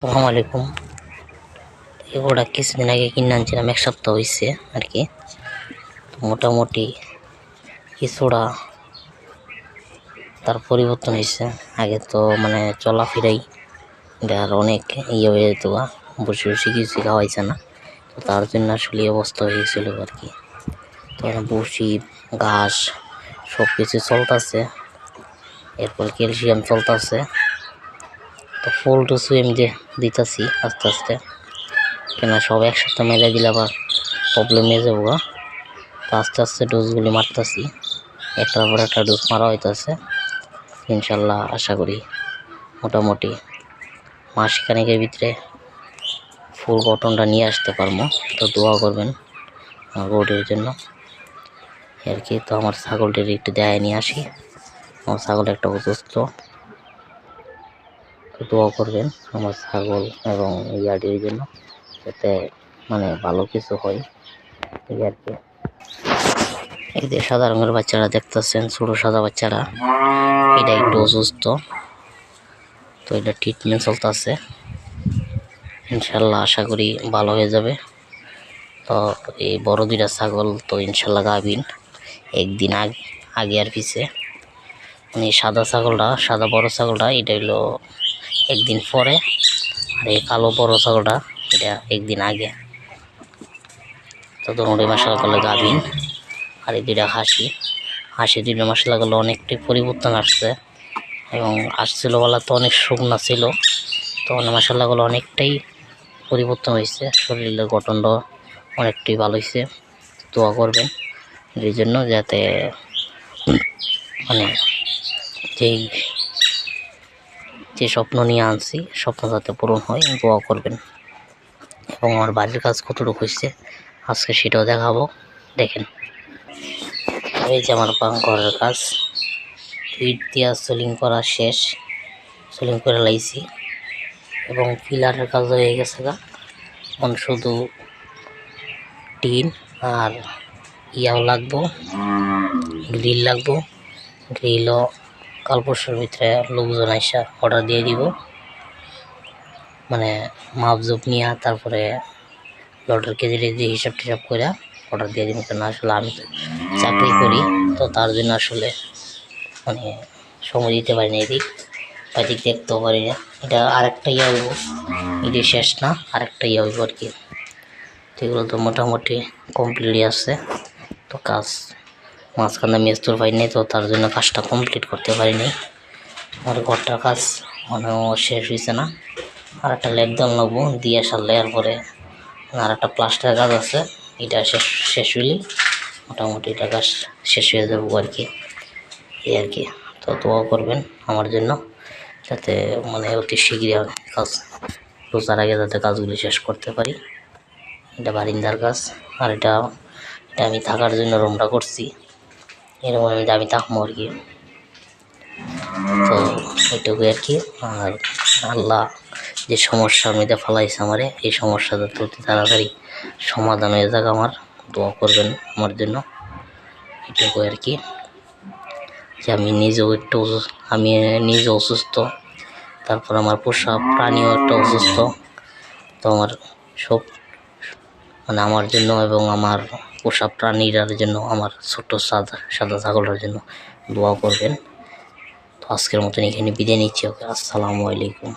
আসসালামু আলাইকুম। এগুলা কিছুদিন আগে কিনে আনছিলাম, এক সপ্তাহ হয়েছে আর কি। মোটামুটি কিছুটা তার পরিবর্তন হয়েছে। আগে তো মানে চলাফেরাই আর অনেক হয়ে যেত, বসে বসে কিছু খাওয়াইছে না, তো তার জন্য আসলে অবস্থা হয়েছিল আর কি। তো বসি ঘাস সব কিছু চলতেছে, এরপর ক্যালসিয়াম চলতেছে, তো ফুল টুসু এমনি দিতেছি আস্তে আস্তে, কেন সব একসাথে মেলে দিলে আবার প্রবলেম হয়ে যাবো। তো আস্তে আস্তে ডোজগুলি মারতেছি, একটার পর একটা ডোজ মারা হইতেছে। ইনশাল্লাহ আশা করি মোটামুটি মাসখানেকের ভিতরে ফুল গঠনটা নিয়ে আসতে পারবো। তো দোয়া করবেন আমার গরুটির জন্য আর কি। তো আমার ছাগলটির একটু দেখায় নিয়ে আসি। আমার ছাগল একটা অসুস্থ, তো দোয়া করবেন আমার ছাগল এবং ইয়ার্ডির জন্য, যাতে মানে ভালো কিছু হয় এই আর কি। এই যে সাদা রঙের বাচ্চারা দেখতেছেন, ছোটো সাদা বাচ্চারা, এটা একটু অসুস্থ, তো এটা ট্রিটমেন্ট চলতেছে। ইনশাল্লাহ আশা করি ভালো হয়ে যাবে। তো এই বড় দুইটা ছাগল তো ইনশাল্লাহ গাভিন, একদিন আগে আর পিছে। মানে সাদা ছাগলটা, সাদা বড় ছাগলটা এটা হইলো একদিন পরে, আর এই কালো বড় ছাগলটা এটা একদিন আগে। তো দুটোই মাশাআল্লাহ করলে গাভিন। আর এই দুইটা হাসি দুইটা মাশাআল্লাহ করলে অনেকটাই পরিবর্তন আসছে, এবং আসছিল বলা তো অনেক শুকনা ছিল, তো মাশাআল্লাহ করলে অনেকটাই পরিবর্তন হয়েছে, শরীরের গঠনটা অনেকটাই ভালো হয়েছে। দোয়া করবেন এই জন্য, যাতে মানে যে স্বপ্ন নিয়ে আনছি স্বপ্ন যাতে পূরণ হয়, দোয়া করবেন। এবং আমার বাড়ির কাজ কতটুকু হয়েছে আজকে সেটাও দেখাবো, দেখেন। এই যে আমার ঘরের কাজ, ইট দিয়া সোলিং করা শেষ, সোলিং করে লাইছি, এবং পিলারের কাজ হয়ে গেছে গা। এখন শুধু টিন আর ইয়াও লাগবো, গ্রিল লাগবো। গ্রিলও কাল পরশুর ভিতরে লোকজন আইসা অর্ডার দিয়ে দিব, মানে মাপজোপ নিয়ে, তারপরে লটের কেজি দিয়ে হিসাব টিসাব করে অর্ডার দিয়ে দিব। কেন আসলে আমি চাকরি করি, তো তার জন্য আসলে মানে সময় দিতে পারি না, এদিক দেখতেও পারি না। এটা আরেকটা ইয়ে হইব, এটা শেষ না, আরেকটা ইয়ে হইব আর কি। তো এগুলো তো মোটামুটি কমপ্লিটই আছে। তো কাজ মাঝখানে মেজদুর পাই নাই, তো তার জন্য কাজটা কমপ্লিট করতে পারিনি। আমার ঘরটার কাজ মনে শেষ হয়েছে না, আর একটা লেপ দেওয়া লাগবো, দিয়ে সারলে এরপরে আর একটা প্লাস্টারের কাজ আছে, এটা শেষ হইলে মোটামুটি এটা কাজ শেষ হয়ে যাবো আর কি, এই আর কি। তো দোয়া করবেন আমার জন্য, যাতে মানে অতি শীঘ্রই কাজ রোজার আগে যাতে কাজগুলি শেষ করতে পারি। এটা বারিন্দার কাজ, আর এটা আমি থাকার জন্য রুমটা করছি, এরকম আমি থাকবো আর কি। তো এটুকুই আর কি। আর আল্লাহ যে সমস্যার মধ্যে ফেলাইছে আমারে, এই সমস্যাটা অতি তাড়াতাড়ি সমাধান হয়ে যাক, আমার দোয়া করবেন আমার জন্য, এটুকুই আর কি। যে আমি নিজে অসুস্থ, তারপর আমার পোষা প্রাণীও একটা অসুস্থ, তো আমার সব মানে আমার জন্য এবং আমার পোষা প্রাণীরার জন্য, আমার ছোট্ট সাদা ছাগলের জন্য দোয়া করবেন। তো আজকের মতন এখানে বিদায় নিচ্ছি। ওকে, আসসালামু আলাইকুম।